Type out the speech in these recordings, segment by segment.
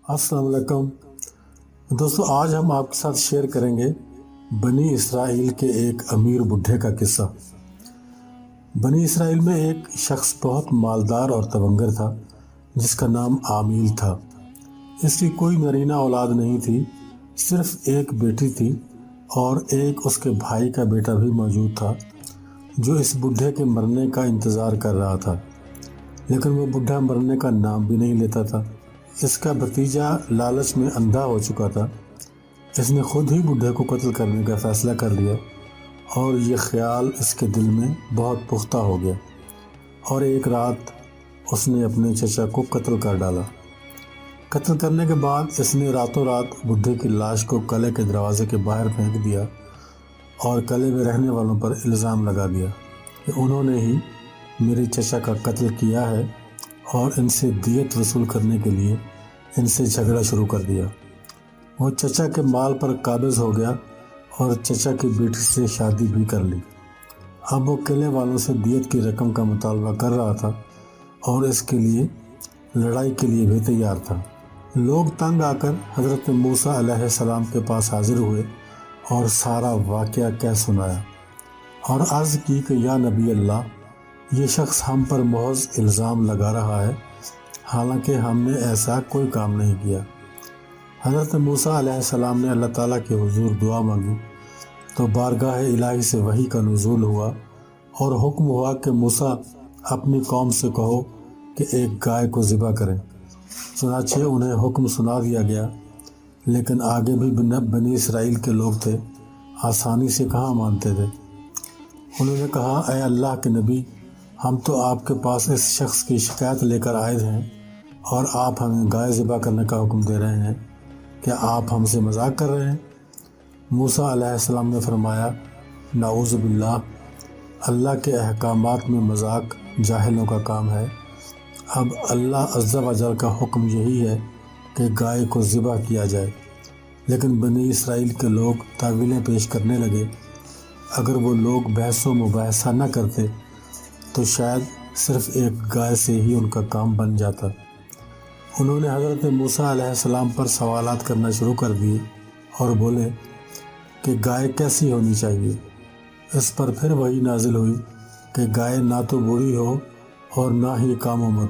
السلام علیکم دوستو، آج ہم آپ کے ساتھ شیئر کریں گے بنی اسرائیل کے ایک امیر بڈھے کا قصہ۔ بنی اسرائیل میں ایک شخص بہت مالدار اور تونگر تھا جس کا نام عامیل تھا۔ اس کی کوئی نرینہ اولاد نہیں تھی، صرف ایک بیٹی تھی اور ایک اس کے بھائی کا بیٹا بھی موجود تھا جو اس بڈھے کے مرنے کا انتظار کر رہا تھا، لیکن وہ بڈھا مرنے کا نام بھی نہیں لیتا تھا۔ اس کا بھتیجا لالچ میں اندھا ہو چکا تھا۔ اس نے خود ہی بڈھے کو قتل کرنے کا فیصلہ کر لیا اور یہ خیال اس کے دل میں بہت پختہ ہو گیا، اور ایک رات اس نے اپنے چچا کو قتل کر ڈالا۔ قتل کرنے کے بعد اس نے راتوں رات بڈھے کی لاش کو قلعے کے دروازے کے باہر پھینک دیا اور قلعے میں رہنے والوں پر الزام لگا دیا کہ انہوں نے ہی میرے چچا کا قتل کیا ہے، اور ان سے دیت وصول کرنے کے لیے ان سے جھگڑا شروع کر دیا۔ وہ چچا کے مال پر قابض ہو گیا اور چچا کی بیٹی سے شادی بھی کر لی۔ اب وہ قلعے والوں سے دیت کی رقم کا مطالبہ کر رہا تھا اور اس کے لیے لڑائی کے لیے بھی تیار تھا۔ لوگ تنگ آ کر حضرت موسیٰ علیہ السلام کے پاس حاضر ہوئے اور سارا واقعہ کہہ سنایا اور عرض کی کہ یا نبی اللہ، یہ شخص ہم پر محض الزام لگا رہا ہے، حالانکہ ہم نے ایسا کوئی کام نہیں کیا۔ حضرت موسیٰ علیہ السلام نے اللہ تعالیٰ کے حضور دعا مانگی تو بارگاہ الہی سے وحی کا نزول ہوا اور حکم ہوا کہ موسیٰ اپنی قوم سے کہو کہ ایک گائے کو ذبح کریں۔ چنانچہ انہیں حکم سنا دیا گیا، لیکن آگے بھی بنی اسرائیل کے لوگ تھے، آسانی سے کہاں مانتے تھے۔ انہوں نے کہا، اے اللہ کے نبی، ہم تو آپ کے پاس اس شخص کی شکایت لے کر آئے ہیں اور آپ ہمیں گائے ذبح کرنے کا حکم دے رہے ہیں، کیا آپ ہم سے مذاق کر رہے ہیں؟ موسیٰ علیہ السلام نے فرمایا، نعوذ باللہ، اللہ کے احکامات میں مذاق جاہلوں کا کام ہے۔ اب اللہ عز و جل کا حکم یہی ہے کہ گائے کو ذبح کیا جائے، لیکن بنی اسرائیل کے لوگ تاویلیں پیش کرنے لگے۔ اگر وہ لوگ بحث و مباحثہ نہ کرتے تو شاید صرف ایک گائے سے ہی ان کا کام بن جاتا۔ انہوں نے حضرت موسیٰ علیہ السلام پر سوالات کرنا شروع کر دیے اور بولے کہ گائے کیسی ہونی چاہیے۔ اس پر پھر وحی نازل ہوئی کہ گائے نہ تو بوڑھی ہو اور نہ ہی کم عمر،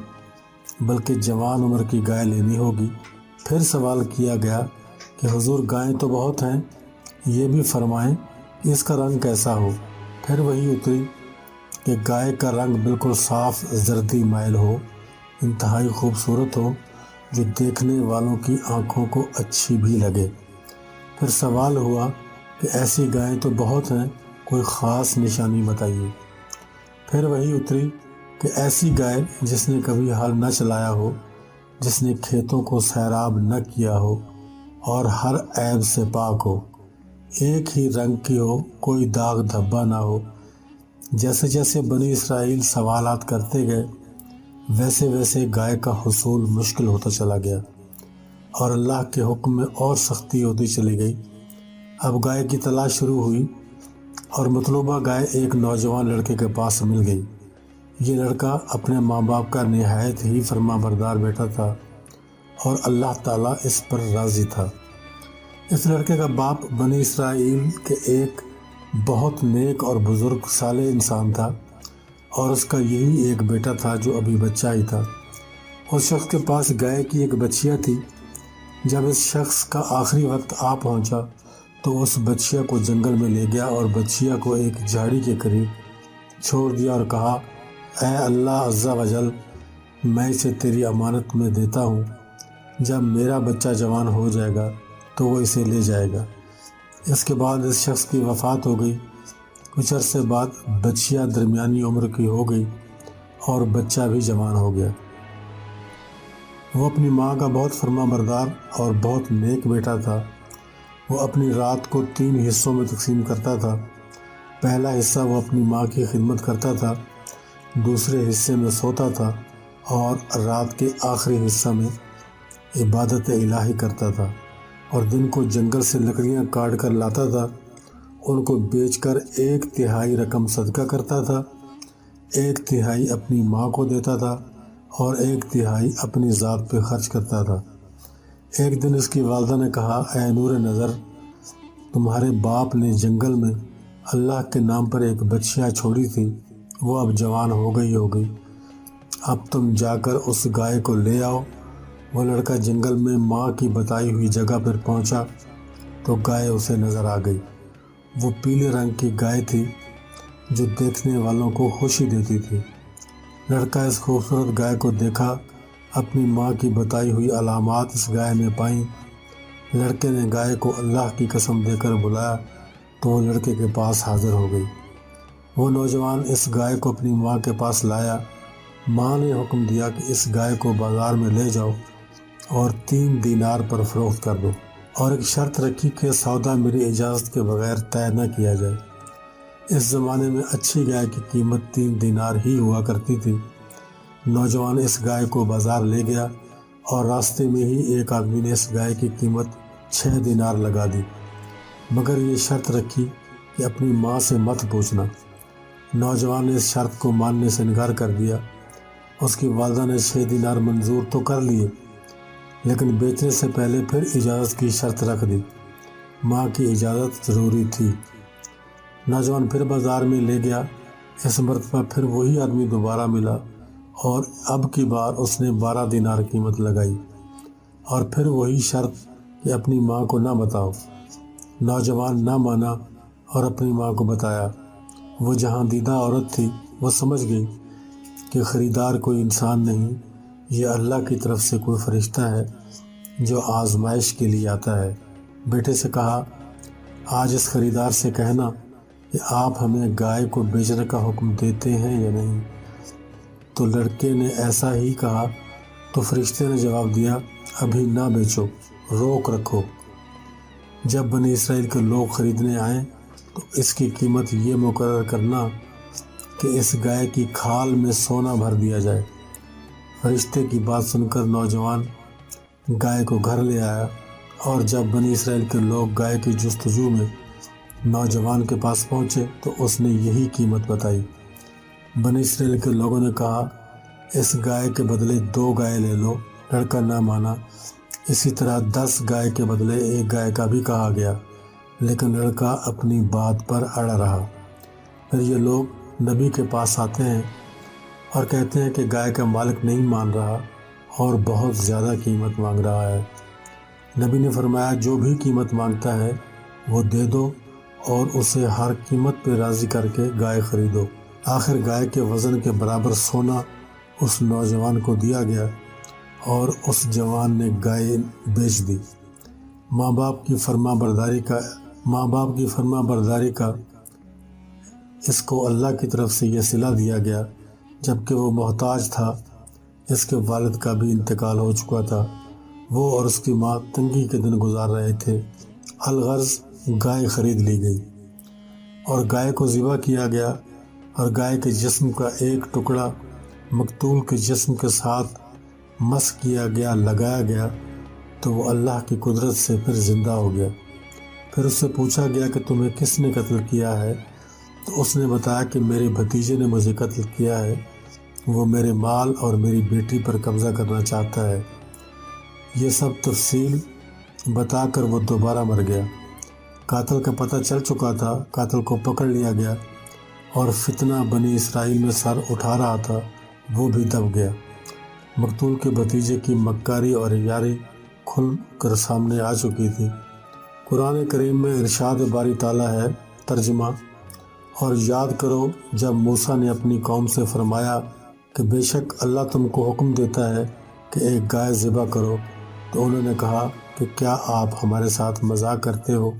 بلکہ جوان عمر کی گائے لینی ہوگی۔ پھر سوال کیا گیا کہ حضور، گائیں تو بہت ہیں، یہ بھی فرمائیں کہ اس کا رنگ کیسا ہو۔ پھر وحی اتری کہ گائے کا رنگ بالکل صاف زردی مائل ہو، انتہائی خوبصورت ہو، جو دیکھنے والوں کی آنکھوں کو اچھی بھی لگے۔ پھر سوال ہوا کہ ایسی گائیں تو بہت ہیں، کوئی خاص نشانی بتائیے۔ پھر وہی اتری کہ ایسی گائے جس نے کبھی ہل نہ چلایا ہو، جس نے کھیتوں کو سیراب نہ کیا ہو اور ہر عیب سے پاک ہو، ایک ہی رنگ کی ہو، کوئی داغ دھبا نہ ہو۔ جیسے جیسے بنی اسرائیل سوالات کرتے گئے، ویسے ویسے گائے کا حصول مشکل ہوتا چلا گیا اور اللہ کے حکم میں اور سختی ہوتی چلی گئی۔ اب گائے کی تلاش شروع ہوئی اور مطلوبہ گائے ایک نوجوان لڑکے کے پاس مل گئی۔ یہ لڑکا اپنے ماں باپ کا نہایت ہی فرما بردار بیٹا تھا اور اللہ تعالیٰ اس پر راضی تھا۔ اس لڑکے کا باپ بنی اسرائیل کے ایک بہت نیک اور بزرگ صالح انسان تھا، اور اس کا یہی ایک بیٹا تھا جو ابھی بچہ ہی تھا۔ اس شخص کے پاس گائے کی ایک بچیا تھی۔ جب اس شخص کا آخری وقت آ پہنچا تو اس بچیا کو جنگل میں لے گیا اور بچیا کو ایک جھاڑی کے قریب چھوڑ دیا اور کہا، اے اللہ عز و جل، میں اسے تیری امانت میں دیتا ہوں، جب میرا بچہ جوان ہو جائے گا تو وہ اسے لے جائے گا۔ اس کے بعد اس شخص کی وفات ہو گئی۔ کچھ عرصے بعد بچیا درمیانی عمر کی ہو گئی اور بچہ بھی جوان ہو گیا۔ وہ اپنی ماں کا بہت فرما بردار اور بہت نیک بیٹا تھا۔ وہ اپنی رات کو 3 حصوں میں تقسیم کرتا تھا۔ پہلا حصہ وہ اپنی ماں کی خدمت کرتا تھا، دوسرے حصے میں سوتا تھا اور رات کے آخری حصہ میں عبادت الہی کرتا تھا، اور دن کو جنگل سے لکڑیاں کاٹ کر لاتا تھا، ان کو بیچ کر 1/3 رقم صدقہ کرتا تھا، 1/3 اپنی ماں کو دیتا تھا اور 1/3 اپنی ذات پہ خرچ کرتا تھا۔ ایک دن اس کی والدہ نے کہا، اے نور نظر، تمہارے باپ نے جنگل میں اللہ کے نام پر ایک بچیا چھوڑی تھی، وہ اب جوان ہو گئی، اب تم جا کر اس گائے کو لے آؤ۔ وہ لڑکا جنگل میں ماں کی بتائی ہوئی جگہ پر پہنچا تو گائے اسے نظر آ گئی۔ وہ پیلے رنگ کی گائے تھی جو دیکھنے والوں کو خوشی دیتی تھی۔ لڑکا اس خوبصورت گائے کو دیکھا، اپنی ماں کی بتائی ہوئی علامات اس گائے میں پائیں۔ لڑکے نے گائے کو اللہ کی قسم دے کر بلایا تو وہ لڑکے کے پاس حاضر ہو گئی۔ وہ نوجوان اس گائے کو اپنی ماں کے پاس لایا۔ ماں نے حکم دیا کہ اس گائے کو بازار میں لے جاؤ اور 3 دینار پر فروخت کر دو، اور ایک شرط رکھی کہ سودا میری اجازت کے بغیر طے نہ کیا جائے۔ اس زمانے میں اچھی گائے کی قیمت 3 دینار ہی ہوا کرتی تھی۔ نوجوان اس گائے کو بازار لے گیا اور راستے میں ہی ایک آدمی نے اس گائے کی قیمت 6 دینار لگا دی، مگر یہ شرط رکھی کہ اپنی ماں سے مت پوچھنا۔ نوجوان نے اس شرط کو ماننے سے انکار کر دیا۔ اس کی والدہ نے 6 دینار منظور تو کر لیے، لیکن بیچنے سے پہلے پھر اجازت کی شرط رکھ دی۔ ماں کی اجازت ضروری تھی۔ نوجوان پھر بازار میں لے گیا۔ اس مرتبہ پھر وہی آدمی دوبارہ ملا اور اب کی بار اس نے 12 دینار قیمت لگائی، اور پھر وہی شرط کہ اپنی ماں کو نہ بتاؤ۔ نوجوان نہ مانا اور اپنی ماں کو بتایا۔ وہ جہاں دیدہ عورت تھی، وہ سمجھ گئی کہ خریدار کوئی انسان نہیں، یہ اللہ کی طرف سے کوئی فرشتہ ہے جو آزمائش کے لیے آتا ہے۔ بیٹے سے کہا، آج اس خریدار سے کہنا کہ آپ ہمیں گائے کو بیچنے کا حکم دیتے ہیں یا نہیں؟ تو لڑکے نے ایسا ہی کہا تو فرشتے نے جواب دیا، ابھی نہ بیچو، روک رکھو۔ جب بنی اسرائیل کے لوگ خریدنے آئیں تو اس کی قیمت یہ مقرر کرنا کہ اس گائے کی کھال میں سونا بھر دیا جائے۔ فرشتے کی بات سن کر نوجوان گائے کو گھر لے آیا، اور جب بنی اسرائیل کے لوگ گائے کی جستجو میں نوجوان کے پاس پہنچے تو اس نے یہی قیمت بتائی۔ بنی اسرائیل کے لوگوں نے کہا، اس گائے کے بدلے 2 گائے لے لو۔ لڑکا نہ مانا۔ اسی طرح 10 گائے کے بدلے 1 گائے کا بھی کہا گیا، لیکن لڑکا اپنی بات پر اڑا رہا۔ پھر یہ لوگ نبی کے پاس آتے ہیں اور کہتے ہیں کہ گائے کا مالک نہیں مان رہا اور بہت زیادہ قیمت مانگ رہا ہے۔ نبی نے فرمایا، جو بھی قیمت مانگتا ہے وہ دے دو اور اسے ہر قیمت پہ راضی کر کے گائے خریدو۔ آخر گائے کے وزن کے برابر سونا اس نوجوان کو دیا گیا اور اس جوان نے گائے بیچ دی۔ ماں باپ کی فرما برداری کا اس کو اللہ کی طرف سے یہ صلہ دیا گیا جبکہ وہ محتاج تھا۔ اس کے والد کا بھی انتقال ہو چکا تھا۔ وہ اور اس کی ماں تنگی کے دن گزار رہے تھے۔ الغرض گائے خرید لی گئی اور گائے کو ذبح کیا گیا، اور گائے کے جسم کا ایک ٹکڑا مقتول کے جسم کے ساتھ مس کیا گیا، لگایا گیا تو وہ اللہ کی قدرت سے پھر زندہ ہو گیا۔ پھر اس سے پوچھا گیا کہ تمہیں کس نے قتل کیا ہے؟ تو اس نے بتایا کہ میرے بھتیجے نے مجھے قتل کیا ہے، وہ میرے مال اور میری بیٹی پر قبضہ کرنا چاہتا ہے۔ یہ سب تفصیل بتا کر وہ دوبارہ مر گیا۔ قاتل کا پتہ چل چکا تھا، قاتل کو پکڑ لیا گیا، اور فتنہ بنی اسرائیل میں سر اٹھا رہا تھا، وہ بھی دب گیا۔ مقتول کے بھتیجے کی مکاری اور یاری کھل کر سامنے آ چکی تھی۔ قرآن کریم میں ارشاد باری تعالیٰ ہے، ترجمہ، اور یاد کرو جب موسیٰ نے اپنی قوم سے فرمایا کہ بے شک اللہ تم کو حکم دیتا ہے کہ ایک گائے ذبح کرو، تو انہوں نے کہا کہ کیا آپ ہمارے ساتھ مذاق کرتے ہو؟